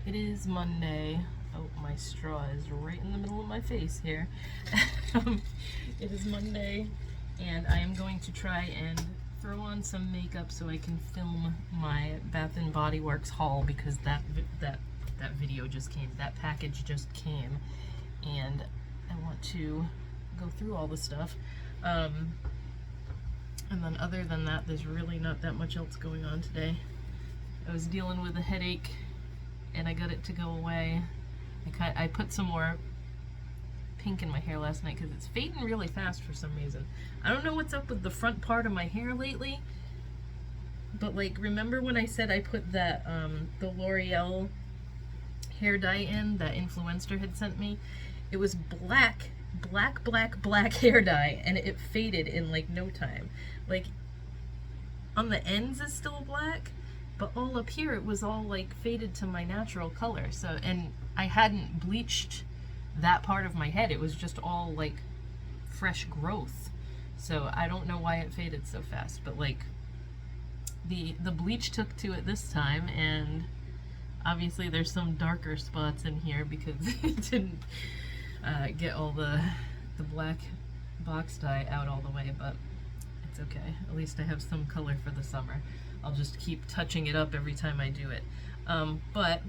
It is Monday. Oh, my straw is right in the middle of my face here. It is Monday, and I am going to try and throw on some makeup so I can film my Bath and Body Works haul, because that video just came, that package just came, and I want to go through all the stuff. And then other than that, there's really not that much else going on today. I was dealing with a headache and I got it to go away. I put some more pink in my hair last night because it's fading really fast for some reason. I don't know what's up with the front part of my hair lately, but like, remember when I said I put that the L'Oreal hair dye in that Influencer had sent me? It was black hair dye, and it faded in like no time. Like, on the ends it's still black, but all up here it was all like faded to my natural color. So, and I hadn't bleached that part of my head. It was just all like fresh growth. So I don't know why it faded so fast, but like the bleach took to it this time, and obviously there's some darker spots in here because it didn't get all the black box dye out all the way, but it's okay. At least I have some color for the summer. I'll just keep touching it up every time I do it. But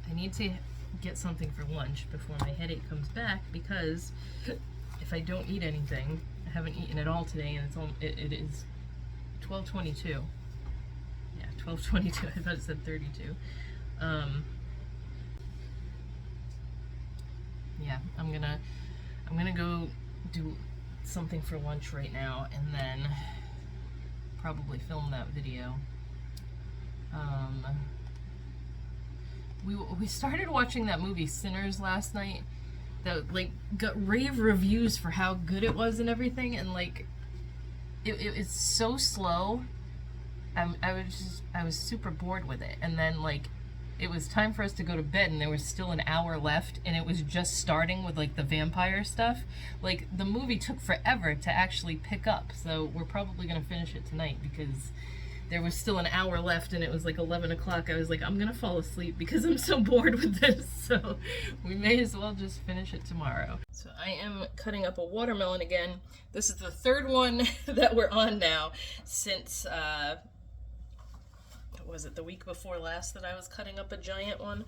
I need to get something for lunch before my headache comes back, because if I don't eat anything, I haven't eaten at all today, and it is 12:22. Yeah, 12:22. I thought it said 32. Yeah, I'm gonna go do something for lunch right now, and then probably film that video. We started watching that movie Sinners last night, that like got rave reviews for how good it was and everything, and like it's so slow. I was super bored with it, and then like it was time for us to go to bed, and there was still an hour left, and it was just starting with like the vampire stuff. Like, the movie took forever to actually pick up, so we're probably gonna finish it tonight because there was still an hour left, and it was like 11 o'clock. I was like, I'm gonna fall asleep because I'm so bored with this, so we may as well just finish it tomorrow. So I am cutting up a watermelon again. This is the third one that we're on now since was it the week before last that I was cutting up a giant one?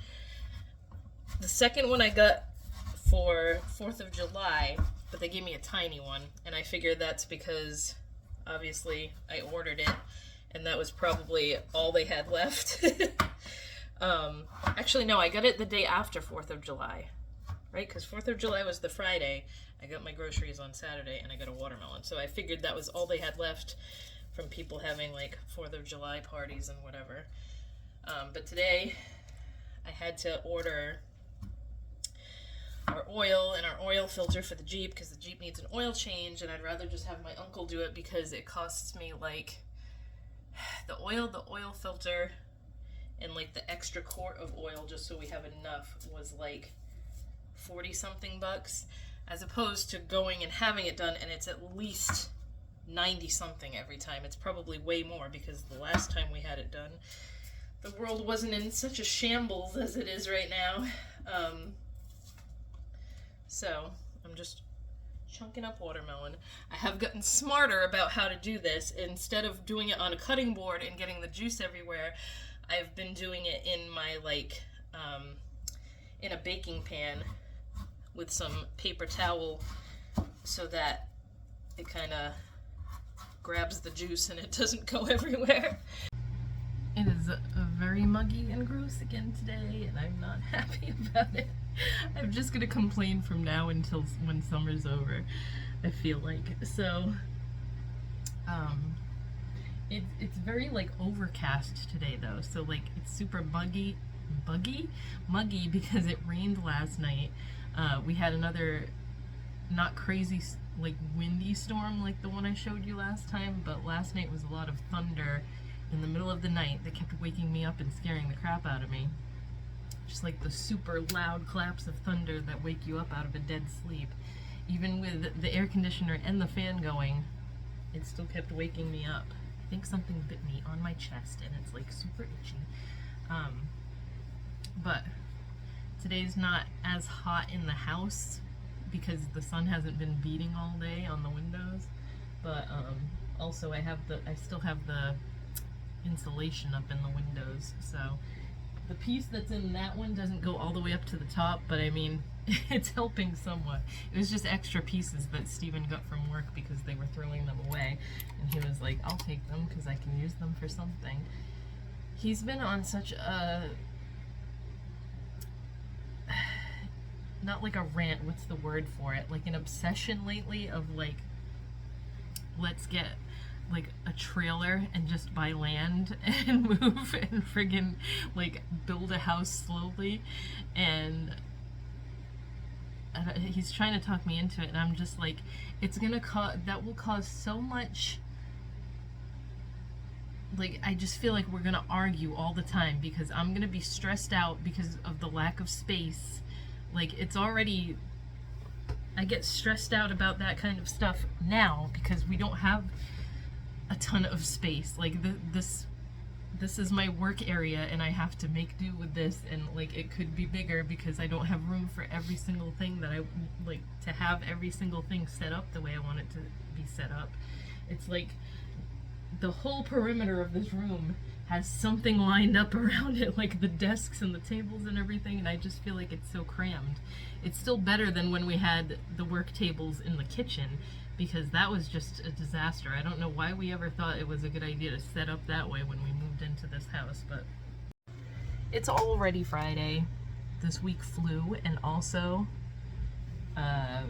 The second one I got for 4th of July, but they gave me a tiny one, and I figured that's because obviously I ordered it, and that was probably all they had left. Actually, no, I got it the day after 4th of July, right? Because 4th of July was the Friday. I got my groceries on Saturday, and I got a watermelon. So I figured that was all they had left from people having like 4th of July parties and whatever. But today I had to order our oil and our oil filter for the Jeep, because the Jeep needs an oil change, and I'd rather just have my uncle do it because it costs me like the oil filter, and like the extra quart of oil just so we have enough was like 40 something bucks, as opposed to going and having it done, and it's at least 90 something every time. It's probably way more, because the last time we had it done, the world wasn't in such a shambles as it is right now. So I'm just chunking up watermelon. I have gotten smarter about how to do this. Instead of doing it on a cutting board and getting the juice everywhere, I've been doing it in my like in a baking pan with some paper towel, so that it kind of grabs the juice and it doesn't go everywhere. It is very muggy and gross again today, and I'm not happy about it. I'm just gonna complain from now until when summer's over, I feel like. So it's very like overcast today though, so like it's super muggy because it rained last night. We had another not crazy like windy storm like the one I showed you last time, but last night was a lot of thunder in the middle of the night that kept waking me up and scaring the crap out of me. Just like the super loud claps of thunder that wake you up out of a dead sleep. Even with the air conditioner and the fan going, it still kept waking me up. I think something bit me on my chest, and it's like super itchy. but today's not as hot in the house because the sun hasn't been beating all day on the windows. But also I still have the insulation up in the windows, so the piece that's in that one doesn't go all the way up to the top, but I mean, it's helping somewhat. It was just extra pieces that Steven got from work because they were throwing them away, and he was like, I'll take them because I can use them for something. He's been on such a, not like a rant, what's the word for it, like an obsession lately of like, let's get like a trailer and just buy land and move and friggin' like build a house slowly, and he's trying to talk me into it, and I'm just like, it's gonna that will cause so much, like, I just feel like we're gonna argue all the time because I'm gonna be stressed out because of the lack of space. Like, it's already, I get stressed out about that kind of stuff now because we don't have a ton of space. Like, this is my work area and I have to make do with this, and like it could be bigger because I don't have room for every single thing that I like to have every single thing set up the way I want it to be set up. It's like the whole perimeter of this room has something lined up around it, like the desks and the tables and everything, and I just feel like it's so crammed. It's still better than when we had the work tables in the kitchen, because that was just a disaster. I don't know why we ever thought it was a good idea to set up that way when we moved into this house, but it's already Friday. This week flew, and also I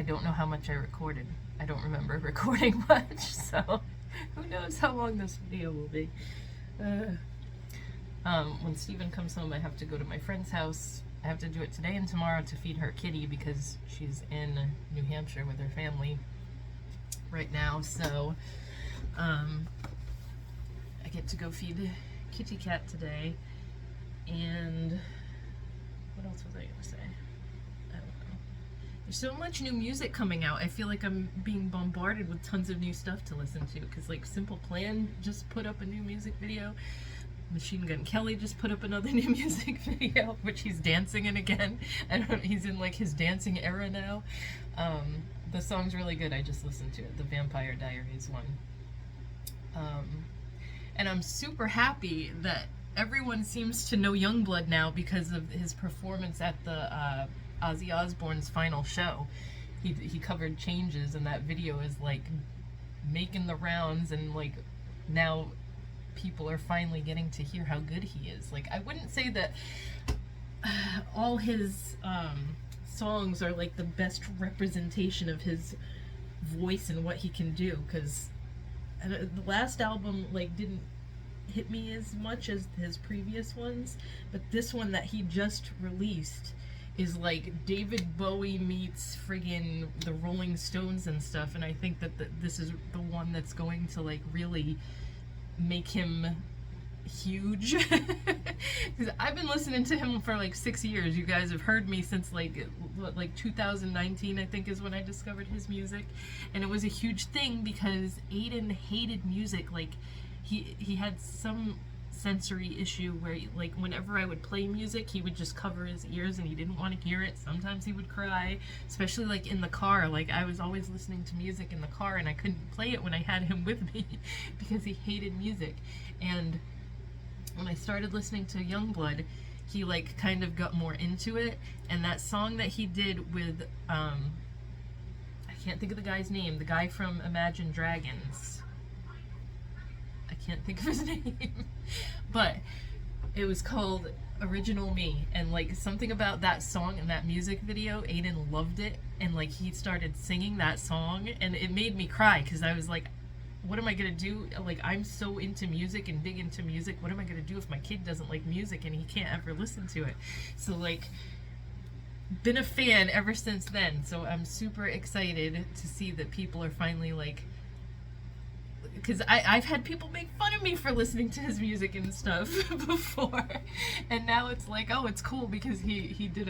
don't know how much I recorded. I don't remember recording much, so who knows how long this video will be. When Steven comes home, I have to go to my friend's house. I have to do it today and tomorrow to feed her kitty because she's in New Hampshire with her family right now, so I get to go feed the kitty cat today. And what else was I gonna say? I don't know. There's so much new music coming out. I feel like I'm being bombarded with tons of new stuff to listen to, because like Simple Plan just put up a new music video. Machine Gun Kelly just put up another new music video, which he's dancing in again. I don't know, he's in like his dancing era now. The song's really good. I just listened to it, the Vampire Diaries one. And I'm super happy that everyone seems to know Youngblood now because of his performance at the Ozzy Osbourne's final show. He covered Changes, and that video is like making the rounds, and like now people are finally getting to hear how good he is. Like, I wouldn't say that all his songs are like the best representation of his voice and what he can do, because the last album like didn't hit me as much as his previous ones, but this one that he just released is like David Bowie meets friggin' the Rolling Stones and stuff, and I think that this is the one that's going to like really make him huge. Because I've been listening to him for like 6 years. You guys have heard me since like 2019, I think, is when I discovered his music, and it was a huge thing because Aiden hated music. Like he had some sensory issue where like whenever I would play music, he would just cover his ears and he didn't want to hear it. Sometimes he would cry, especially like in the car. Like I was always listening to music in the car and I couldn't play it when I had him with me because he hated music. And when I started listening to Youngblood, he like kind of got more into it, and that song that he did with I can't think of the guy's name, the guy from Imagine Dragons, I can't think of his name, but it was called Original Me, and like something about that song and that music video, Aiden loved it, and like he started singing that song, and it made me cry because I was like, what am I gonna do? Like, I'm so into music and big into music, what am I gonna do if my kid doesn't like music and he can't ever listen to it? So like, been a fan ever since then, so I'm super excited to see that people are finally like, because I've had people make fun of me for listening to his music and stuff before, and now it's like, oh, it's cool because he did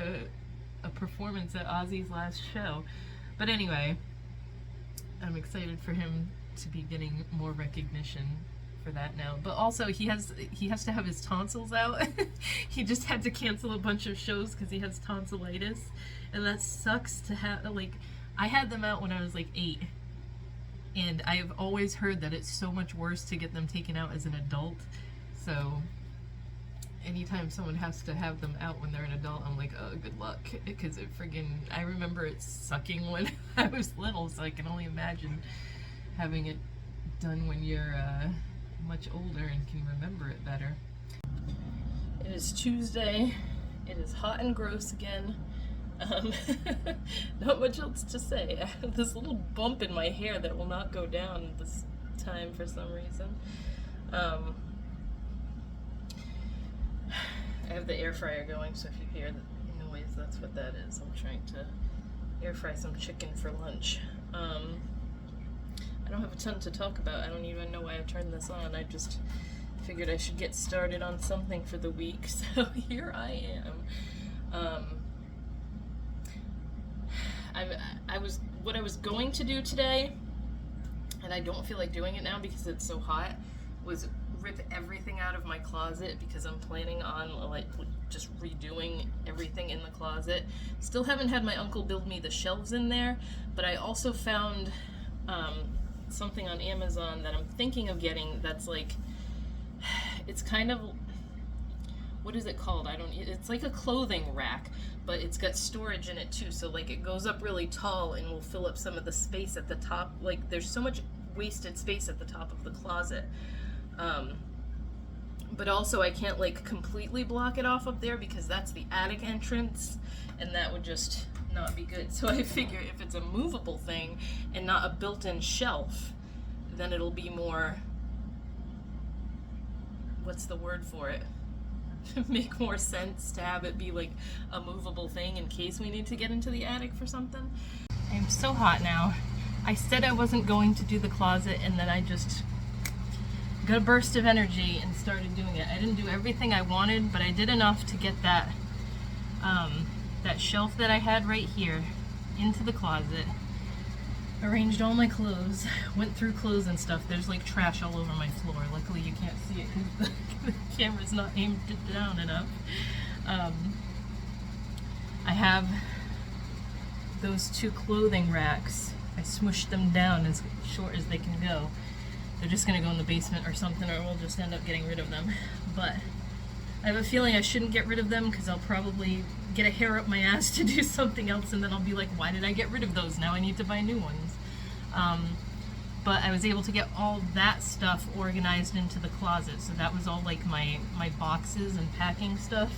a performance at Ozzy's last show. But anyway, I'm excited for him to be getting more recognition for that now. But also he has to have his tonsils out. He just had to cancel a bunch of shows because he has tonsillitis, and that sucks to have. Like, I had them out when I was like 8, and I have always heard that it's so much worse to get them taken out as an adult. So anytime someone has to have them out when they're an adult, I'm like, oh, good luck, because it friggin', I remember it sucking when I was little, so I can only imagine having it done when you're much older and can remember it better. It is Tuesday. It is hot and gross again. Not much else to say. I have this little bump in my hair that will not go down this time for some reason. I have the air fryer going, so if you hear the noise, that's what that is. I'm trying to air fry some chicken for lunch. I don't have a ton to talk about. I don't even know why I turned this on. I just figured I should get started on something for the week, so here I am. What I was going to do today, and I don't feel like doing it now because it's so hot, was rip everything out of my closet because I'm planning on like just redoing everything in the closet. Still haven't had my uncle build me the shelves in there, but I also found something on Amazon that I'm thinking of getting that's like, it's kind of, what is it called? It's like a clothing rack, but it's got storage in it too, so like it goes up really tall and will fill up some of the space at the top. Like, there's so much wasted space at the top of the closet. But also I can't like completely block it off up there because that's the attic entrance, and that would just not be good. So I figure if it's a movable thing and not a built-in shelf, then it'll be more, what's the word for it? Make more sense to have it be like a movable thing in case we need to get into the attic for something. I'm so hot now. I said I wasn't going to do the closet, and then I just got a burst of energy and started doing it. I didn't do everything I wanted, but I did enough to get that that shelf that I had right here into the closet. Arranged all my clothes, went through clothes and stuff. There's like trash all over my floor. Luckily you can't see it because the camera's not aimed down enough. I have those 2 clothing racks. I smushed them down as short as they can go. They're just gonna go in the basement or something, or we'll just end up getting rid of them. But I have a feeling I shouldn't get rid of them because I'll probably get a hair up my ass to do something else, and then I'll be like, why did I get rid of those? Now I need to buy new ones. But I was able to get all that stuff organized into the closet, so that was all like my boxes and packing stuff.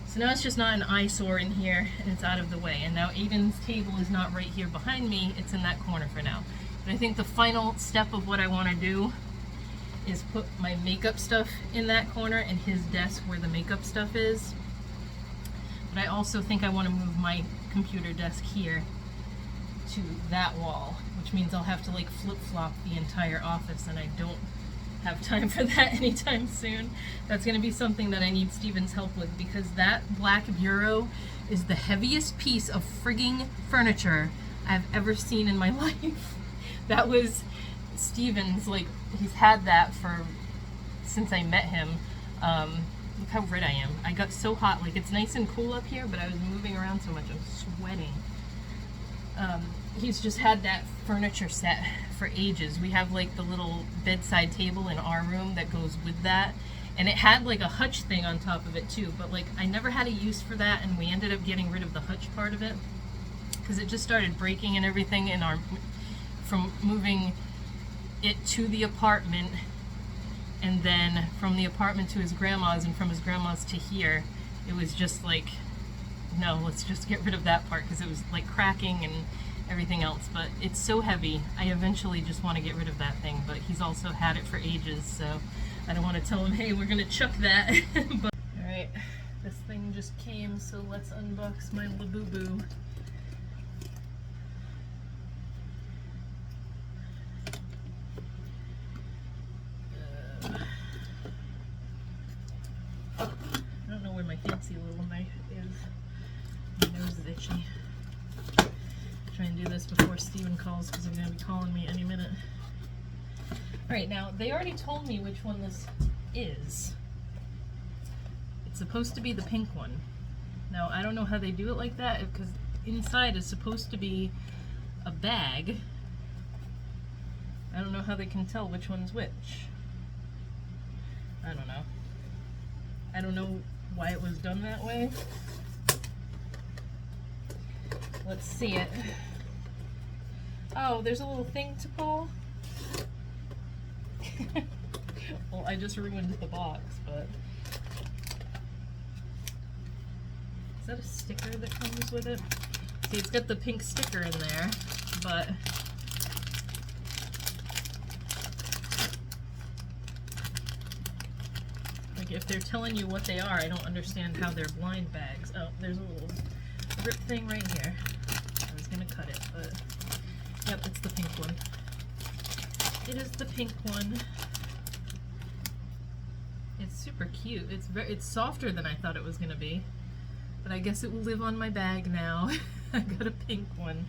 So now it's just not an eyesore in here, and it's out of the way. And now Aiden's table is not right here behind me, it's in that corner for now. But I think the final step of what I want to do is put my makeup stuff in that corner and his desk where the makeup stuff is. But I also think I want to move my computer desk here to that wall, which means I'll have to like flip-flop the entire office, and I don't have time for that anytime soon. That's going to be something that I need Steven's help with, because that black bureau is the heaviest piece of frigging furniture I've ever seen in my life. That was Steven's, like, he's had that since I met him. Look how red I am. I got so hot. Like, it's nice and cool up here, but I was moving around so much, I'm sweating. He's just had that furniture set for ages. We have like the little bedside table in our room that goes with that, and it had like a hutch thing on top of it too, but like I never had a use for that, and we ended up getting rid of the hutch part of it because it just started breaking and everything in from moving it to the apartment, and then from the apartment to his grandma's, and from his grandma's to here. It was just like, no, let's just get rid of that part because it was like cracking and everything else. But it's so heavy, I eventually just want to get rid of that thing, but he's also had it for ages, so I don't want to tell him, hey, we're gonna chuck that. But, alright, this thing just came, so let's unbox my Labubu. I don't know where my fancy little knife is. My nose is itchy. Try and do this before Steven calls, because he's going to be calling me any minute. Alright, now, they already told me which one this is. It's supposed to be the pink one. Now, I don't know how they do it like that, because inside is supposed to be a bag. I don't know how they can tell which one's which. I don't know. I don't know why it was done that way. Let's see it. Oh, there's a little thing to pull. Well, I just ruined the box, but... Is that a sticker that comes with it? See, it's got the pink sticker in there, but... Like, if they're telling you what they are, I don't understand how they're blind bags. Oh, there's a little rip thing right here. I was gonna cut it, but... Yep, it's the pink one. It is the pink one. It's super cute. It's softer than I thought it was gonna be. But I guess it will live on my bag now. I got a pink one.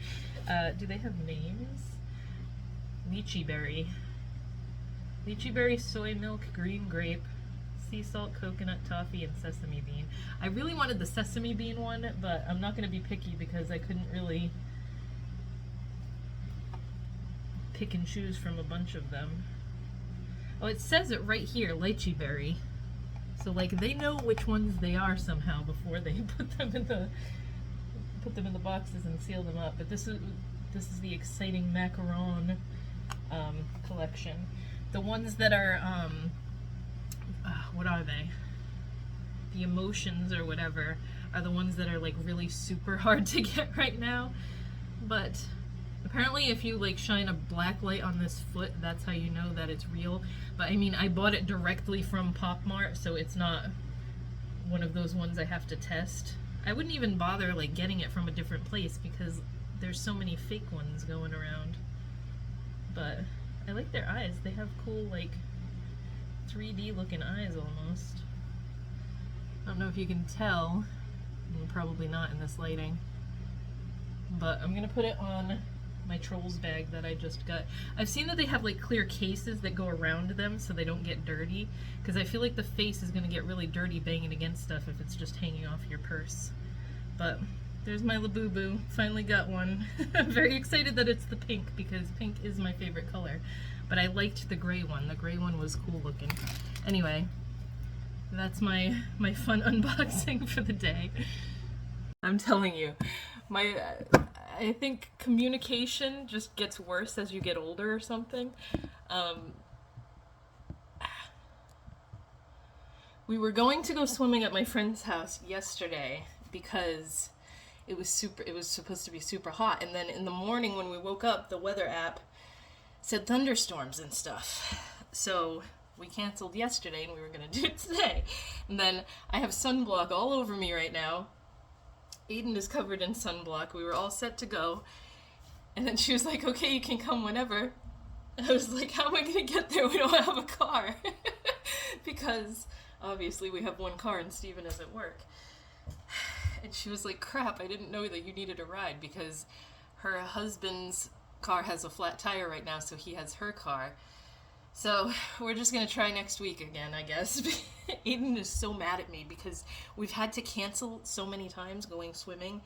Do they have names? Lychee berry. Lychee berry, soy milk, green grape, sea salt, coconut, toffee, and sesame bean. I really wanted the sesame bean one, but I'm not going to be picky because I couldn't really pick and choose from a bunch of them. Oh, it says it right here, lychee berry. So like they know which ones they are somehow before they put them in the boxes and seal them up. But this is the exciting macaron collection. The ones that are what are they? The emotions or whatever are the ones that are like really super hard to get right now. But apparently if you like shine a black light on this foot, that's how you know that it's real. But I mean, I bought it directly from Pop Mart, so it's not one of those ones I have to test. I wouldn't even bother like getting it from a different place because there's so many fake ones going around. But I like their eyes. They have cool like 3D looking eyes almost. I don't know if you can tell. Probably not in this lighting. But I'm gonna put it on my Trolls bag that I just got. I've seen that they have like clear cases that go around them so they don't get dirty, because I feel like the face is gonna get really dirty banging against stuff if it's just hanging off your purse. But there's my Labubu. Finally got one. I'm very excited that it's the pink because pink is my favorite color. But I liked the gray one. The gray one was cool looking. Anyway, that's my fun unboxing for the day. I'm telling you, I think communication just gets worse as you get older or something. We were going to go swimming at my friend's house yesterday because it was supposed to be super hot, and then in the morning when we woke up, the weather app said thunderstorms and stuff. So we canceled yesterday and we were gonna do it today. And then I have sunblock all over me right now. Aiden is covered in sunblock. We were all set to go. And then she was like, okay, you can come whenever. And I was like, how am I gonna get there? We don't have a car. Because obviously we have one car and Steven is at work. And she was like, crap, I didn't know that you needed a ride because her husband's car has a flat tire right now, so he has her car. So we're just gonna try next week again, I guess. Aiden is so mad at me because we've had to cancel so many times going swimming,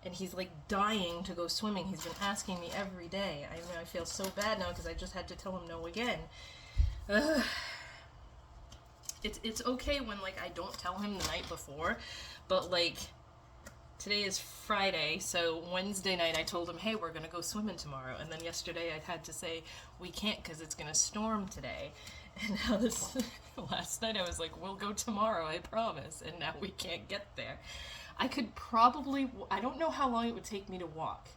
and he's like dying to go swimming. He's been asking me every day. I mean, I feel so bad now because I just had to tell him no again. It's okay when like I don't tell him the night before, but like today is Friday, so Wednesday night I told him, hey, we're gonna go swimming tomorrow. And then yesterday I had to say, we can't because it's gonna storm today. And now last night I was like, we'll go tomorrow, I promise. And now we can't get there. I could probably, I don't know how long it would take me to walk,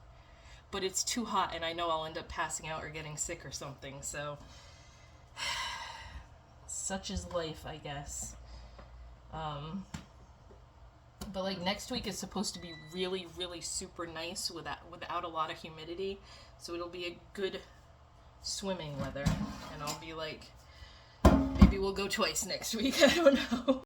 but it's too hot and I know I'll end up passing out or getting sick or something, so such is life, I guess. But like next week is supposed to be really, really super nice without a lot of humidity. So it'll be a good swimming weather. And I'll be like, maybe we'll go twice next week. I don't know.